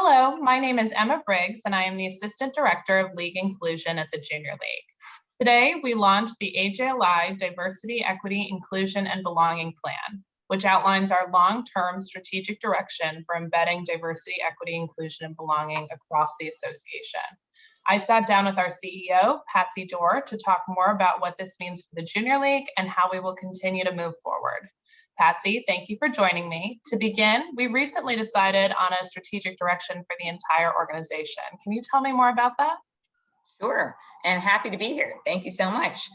Hello, my name is Emma Briggs, and I am the Assistant Director of League Inclusion at the Junior League. Today, we launched the AJLI Diversity, Equity, Inclusion, and Belonging Plan, which outlines our long-term strategic direction for embedding diversity, equity, inclusion, and belonging across the association. I sat down with our CEO, Patsy Doerr, to talk more about what this means for the Junior League and how we will continue to move forward. Patsy, thank you for joining me. To begin, we recently decided on a strategic direction for the entire organization. Can you tell me more about that? Sure, and happy to be here. Thank you so much.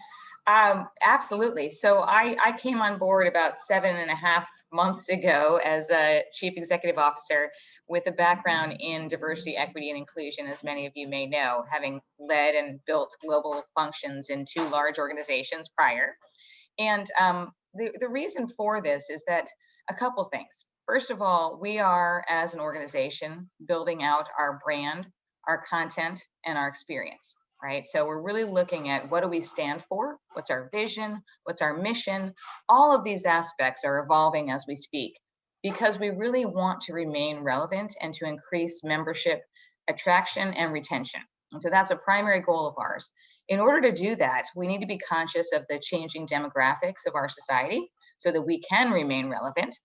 Absolutely. So I came on board about 7.5 months ago as a Chief Executive Officer with a background in diversity, equity, and inclusion, as many of you may know, having led and built global functions in 2 large organizations prior. And the reason for this is that a couple things. First of all, we are, as an organization, building out our brand, our content, and our experience, right? So we're really looking at what do we stand for? What's our vision? What's our mission? All of these aspects are evolving as we speak because we really want to remain relevant and to increase membership attraction and retention. And so that's a primary goal of ours. In order to do that, we need to be conscious of the changing demographics of our society so that we can remain relevant.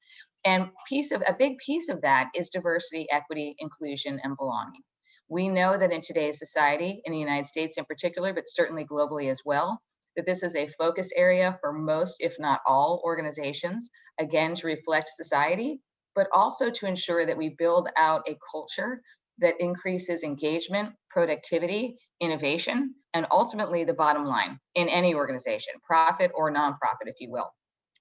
And a big piece of that is diversity, equity, inclusion, and belonging. We know that in today's society, in the United States in particular, but certainly globally as well, that this is a focus area for most, if not all, organizations, again, to reflect society, but also to ensure that we build out a culture that increases engagement, productivity, innovation, and ultimately the bottom line in any organization, profit or nonprofit, if you will.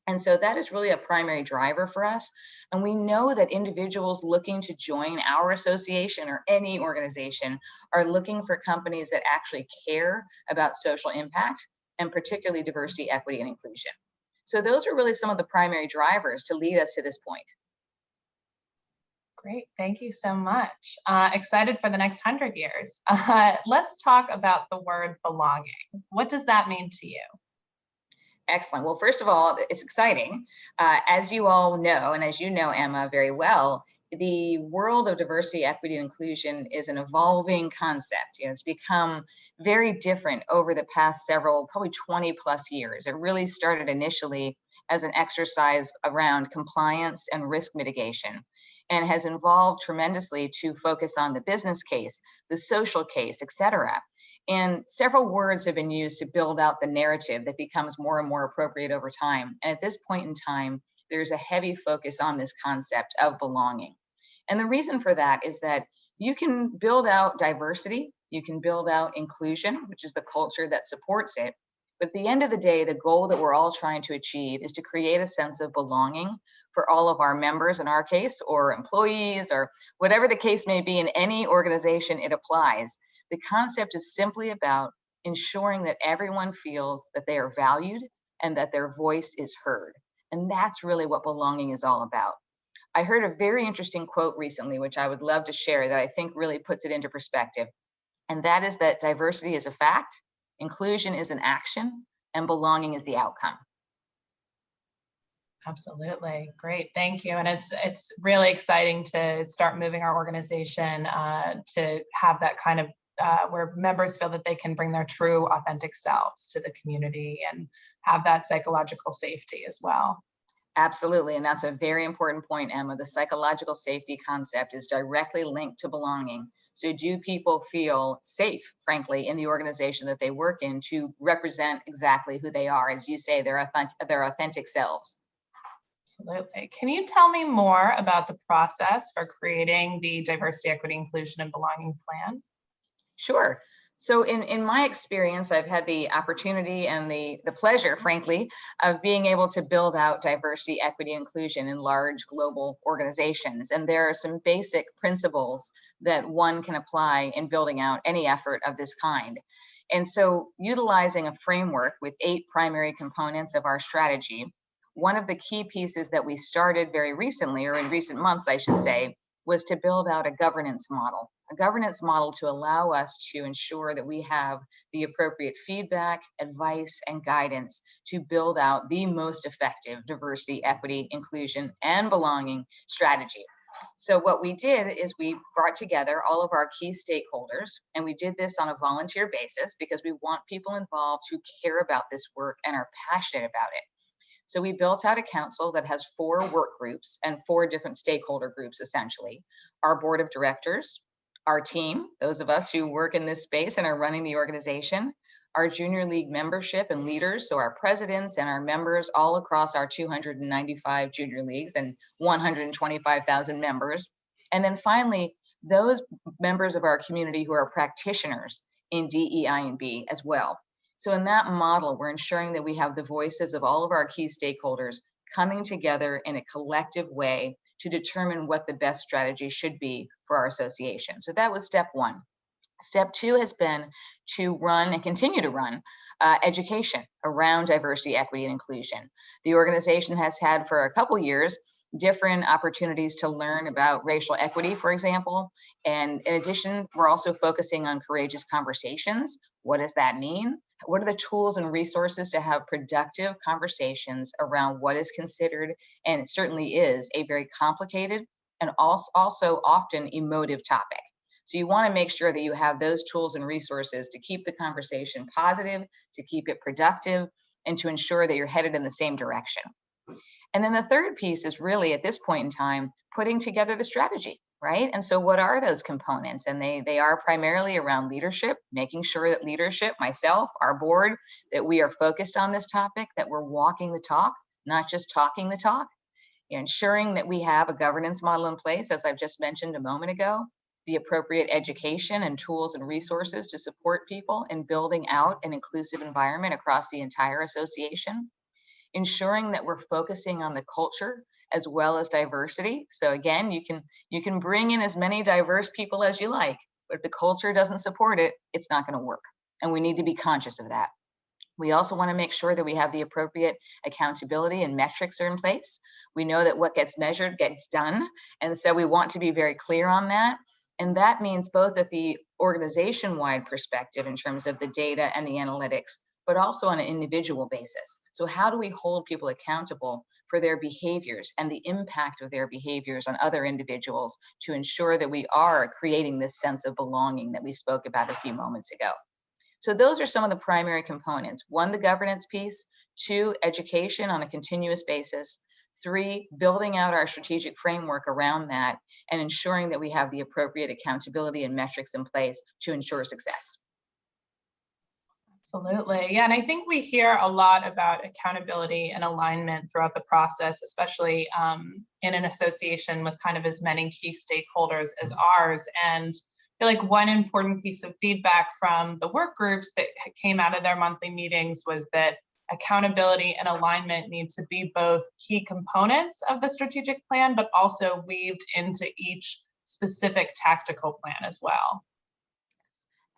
And so that is really a primary driver for us. And we know that individuals looking to join our association or any organization are looking for companies that actually care about social impact and particularly diversity, equity, and inclusion. So those are really some of the primary drivers to lead us to this point. Great, thank you so much. Excited for the next 100 years. Let's talk about the word belonging. What does that mean to you? Excellent. Well, first of all, it's exciting. As you all know, and as you know, Emma, very well, the world of diversity, equity, and inclusion is an evolving concept. It's become very different over the past several, probably 20 plus years. It really started initially as an exercise around compliance and risk mitigation, and has evolved tremendously to focus on the business case, the social case, et cetera. And several words have been used to build out the narrative that becomes more and more appropriate over time. And at this point in time, there's a heavy focus on this concept of belonging. And the reason for that is that you can build out diversity, you can build out inclusion, which is the culture that supports it. But at the end of the day, the goal that we're all trying to achieve is to create a sense of belonging for all of our members in our case, or employees, or whatever the case may be in any organization it applies. The concept is simply about ensuring that everyone feels that they are valued and that their voice is heard. And that's really what belonging is all about. I heard a very interesting quote recently, which I would love to share, that I think really puts it into perspective. And that is that diversity is a fact, inclusion is an action, and belonging is the outcome. Absolutely. Great. Thank you. And it's really exciting to start moving our organization to have that kind of where members feel that they can bring their true, authentic selves to the community and have that psychological safety as well. Absolutely. And that's a very important point, Emma. The psychological safety concept is directly linked to belonging. So do people feel safe, frankly, in the organization that they work in to represent exactly who they are, as you say, their authentic selves? Absolutely. Can you tell me more about the process for creating the diversity, equity, inclusion, and belonging plan? Sure. So in my experience, I've had the opportunity and the pleasure, frankly, of being able to build out diversity, equity, inclusion in large global organizations. And there are some basic principles that one can apply in building out any effort of this kind. And so utilizing a framework with 8 primary components of our strategy, one of the key pieces that we started very recently, or in recent months, I should say, was to build out a governance model to allow us to ensure that we have the appropriate feedback, advice, and guidance to build out the most effective diversity, equity, inclusion, and belonging strategy. So what we did is we brought together all of our key stakeholders, and we did this on a volunteer basis because we want people involved who care about this work and are passionate about it. So we built out a council that has 4 work groups and 4 different stakeholder groups, essentially. Our board of directors, our team, those of us who work in this space and are running the organization, our junior league membership and leaders, so our presidents and our members all across our 295 junior leagues and 125,000 members. And then finally, those members of our community who are practitioners in DEI and B as well. So in that model, we're ensuring that we have the voices of all of our key stakeholders coming together in a collective way to determine what the best strategy should be for our association. So that was step 1. Step 2 has been to run and continue to run education around diversity, equity, and inclusion. The organization has had for a couple years different opportunities to learn about racial equity, for example. And in addition, we're also focusing on courageous conversations. What does that mean? What are the tools and resources to have productive conversations around what is considered, and it certainly is, a very complicated and also often emotive topic. So you want to make sure that you have those tools and resources to keep the conversation positive, to keep it productive, and to ensure that you're headed in the same direction. And then the third piece is really, at this point in time, putting together the strategy, right? And so what are those components? And they are primarily around leadership, making sure that leadership, myself, our board, that we are focused on this topic, that we're walking the talk, not just talking the talk, ensuring that we have a governance model in place, as I've just mentioned a moment ago, the appropriate education and tools and resources to support people in building out an inclusive environment across the entire association, ensuring that we're focusing on the culture as well as diversity. So again, you can bring in as many diverse people as you like, but if the culture doesn't support it, it's not going to work. And we need to be conscious of that. We also want to make sure that we have the appropriate accountability and metrics are in place. We know that what gets measured gets done. And so we want to be very clear on that. And that means both at the organization-wide perspective in terms of the data and the analytics, but also on an individual basis. So how do we hold people accountable for their behaviors and the impact of their behaviors on other individuals to ensure that we are creating this sense of belonging that we spoke about a few moments ago? So those are some of the primary components. 1, the governance piece. 2, education on a continuous basis. 3, building out our strategic framework around that and ensuring that we have the appropriate accountability and metrics in place to ensure success. Absolutely. Yeah, and I think we hear a lot about accountability and alignment throughout the process, especially in an association with kind of as many key stakeholders as ours. And I feel like one important piece of feedback from the work groups that came out of their monthly meetings was that accountability and alignment need to be both key components of the strategic plan, but also weaved into each specific tactical plan as well.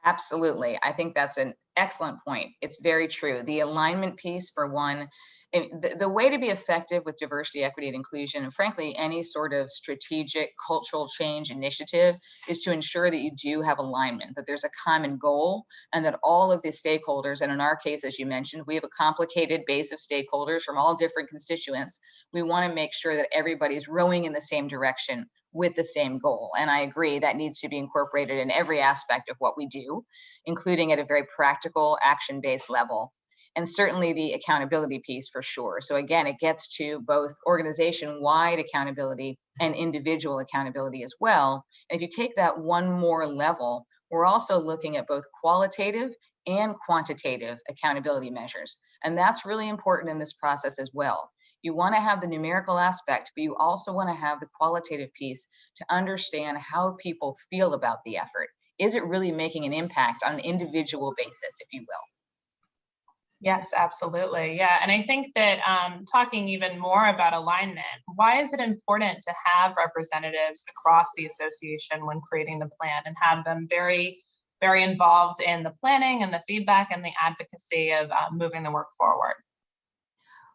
Absolutely. I think that's an excellent point. It's very true. The alignment piece, for one, the way to be effective with diversity, equity, and inclusion, and frankly, any sort of strategic cultural change initiative, is to ensure that you do have alignment, that there's a common goal, and that all of the stakeholders, and in our case, as you mentioned, we have a complicated base of stakeholders from all different constituents. We want to make sure that everybody's rowing in the same direction with the same goal. And I agree that needs to be incorporated in every aspect of what we do, including at a very practical, action-based level. And certainly the accountability piece for sure. So again, it gets to both organization-wide accountability and individual accountability as well. And if you take that one more level, we're also looking at both qualitative and quantitative accountability measures. And that's really important in this process as well. You want to have the numerical aspect, but you also want to have the qualitative piece to understand how people feel about the effort. Is it really making an impact on an individual basis, if you will? Yes, absolutely. Yeah. And I think that talking even more about alignment, why is it important to have representatives across the association when creating the plan and have them very, very involved in the planning and the feedback and the advocacy of moving the work forward?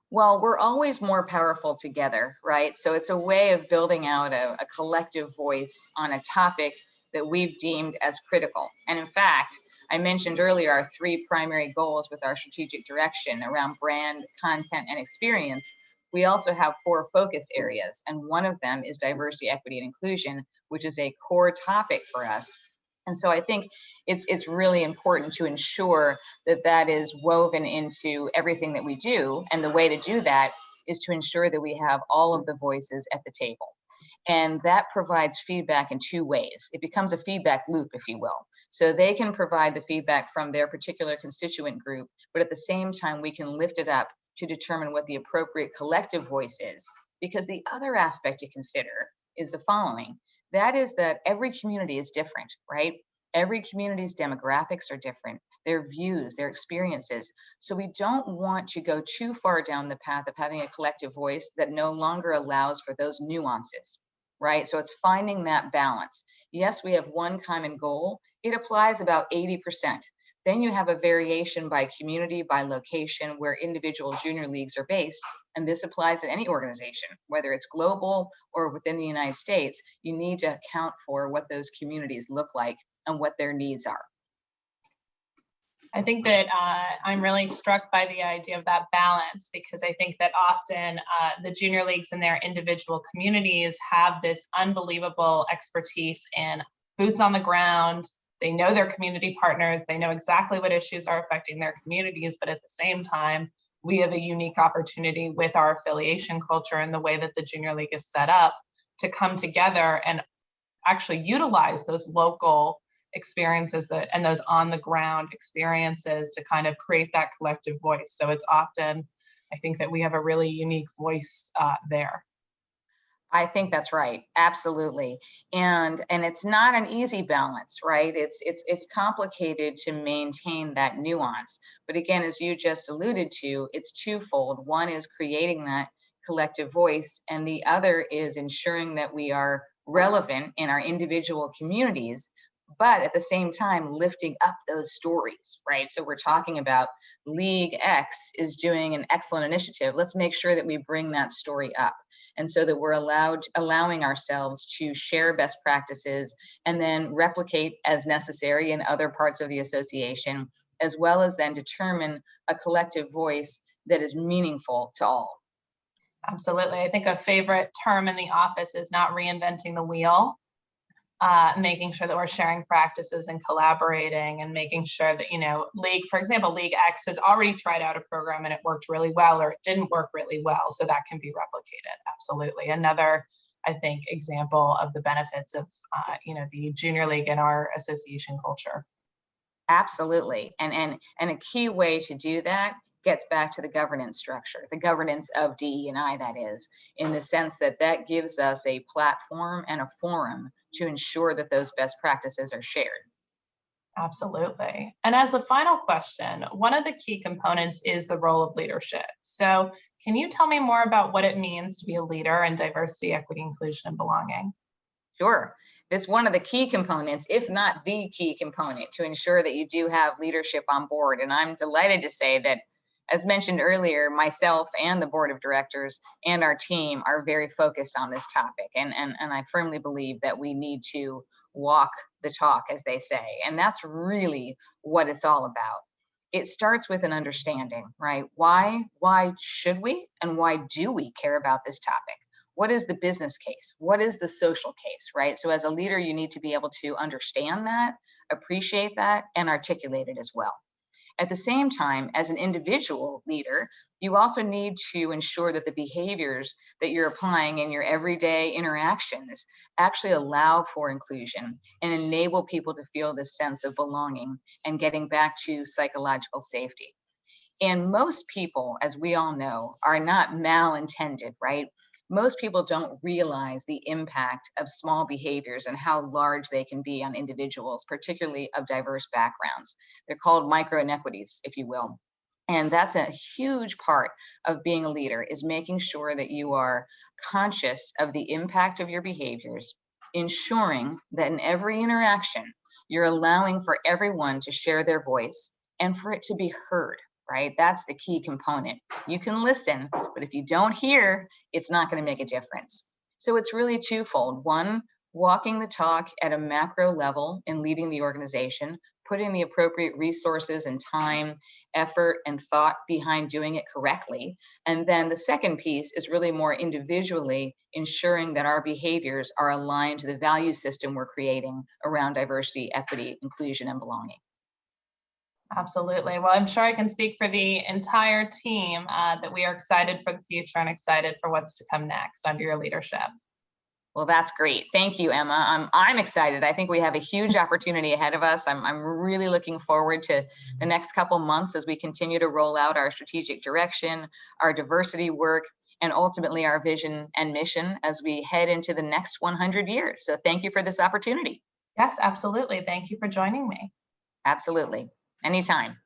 Well, we're always more powerful together, right? So it's a way of building out a collective voice on a topic that we've deemed as critical. And in fact, I mentioned earlier our 3 primary goals with our strategic direction around brand, content, and experience. we also have 4 focus areas, and one of them is diversity, equity, and inclusion, which is a core topic for us. And so I think it's really important to ensure that that is woven into everything that we do. And the way to do that is to ensure that we have all of the voices at the table. And that provides feedback in 2 ways. It becomes a feedback loop, if you will. So they can provide the feedback from their particular constituent group, but at the same time, we can lift it up to determine what the appropriate collective voice is. Because the other aspect to consider is the following. That is that every community is different, right? Every community's demographics are different, their views, their experiences. So we don't want to go too far down the path of having a collective voice that no longer allows for those nuances, right? So it's finding that balance. Yes, we have one common goal. It applies about 80%. Then you have a variation by community, by location, where individual junior leagues are based. And this applies to any organization, whether it's global or within the United States. You need to account for what those communities look like and what their needs are. I think that I'm really struck by the idea of that balance, because I think that often the junior leagues in their individual communities have this unbelievable expertise in boots on the ground. They know their community partners, they know exactly what issues are affecting their communities, but at the same time, we have a unique opportunity with our affiliation culture and the way that the junior league is set up to come together and actually utilize those local experiences and those on the ground experiences to kind of create that collective voice. So it's often, I think that we have a really unique voice there. I think that's right. Absolutely. And it's not an easy balance, right? It's complicated to maintain that nuance. But again, as you just alluded to, it's twofold. One is creating that collective voice, and the other is ensuring that we are relevant in our individual communities, but at the same time lifting up those stories, right? So we're talking about League X is doing an excellent initiative. Let's make sure that we bring that story up. And so that we're allowing ourselves to share best practices and then replicate as necessary in other parts of the association, as well as then determine a collective voice that is meaningful to all. Absolutely. I think a favorite term in the office is not reinventing the wheel, making sure that we're sharing practices and collaborating and making sure that, for example, League X has already tried out a program and it worked really well, or it didn't work really well. So that can be replicated. Absolutely. Another, I think, example of the benefits of, the junior league in our association culture. Absolutely. And a key way to do that gets back to the governance structure, the governance of DE&I, that is, in the sense that that gives us a platform and a forum to ensure that those best practices are shared. Absolutely. And as a final question, one of the key components is the role of leadership. So can you tell me more about what it means to be a leader in diversity, equity, inclusion, and belonging? Sure. It's one of the key components, if not the key component, to ensure that you do have leadership on board. And I'm delighted to say that, as mentioned earlier, myself and the board of directors and our team are very focused on this topic. And I firmly believe that we need to walk the talk, as they say. And that's really what it's all about. It starts with an understanding, right? Why should we and why do we care about this topic? What is the business case? What is the social case, right? So as a leader, you need to be able to understand that, appreciate that, and articulate it as well. At the same time, as an individual leader, you also need to ensure that the behaviors that you're applying in your everyday interactions actually allow for inclusion and enable people to feel this sense of belonging and getting back to psychological safety. And most people, as we all know, are not malintended, right? Most people don't realize the impact of small behaviors and how large they can be on individuals, particularly of diverse backgrounds. They're called micro inequities, if you will. And that's a huge part of being a leader, is making sure that you are conscious of the impact of your behaviors, ensuring that in every interaction, you're allowing for everyone to share their voice and for it to be heard. Right? That's the key component. You can listen, but if you don't hear, it's not going to make a difference. So it's really twofold. One, walking the talk at a macro level in leading the organization, putting the appropriate resources and time, effort, and thought behind doing it correctly. And then the second piece is really more individually ensuring that our behaviors are aligned to the value system we're creating around diversity, equity, inclusion, and belonging. Absolutely. Well, I'm sure I can speak for the entire team that we are excited for the future and excited for what's to come next under your leadership. Well, that's great. Thank you, Emma. I'm excited. I think we have a huge opportunity ahead of us. I'm really looking forward to the next couple months as we continue to roll out our strategic direction, our diversity work, and ultimately our vision and mission as we head into the next 100 years. So thank you for this opportunity. Yes, absolutely. Thank you for joining me. Absolutely. Anytime.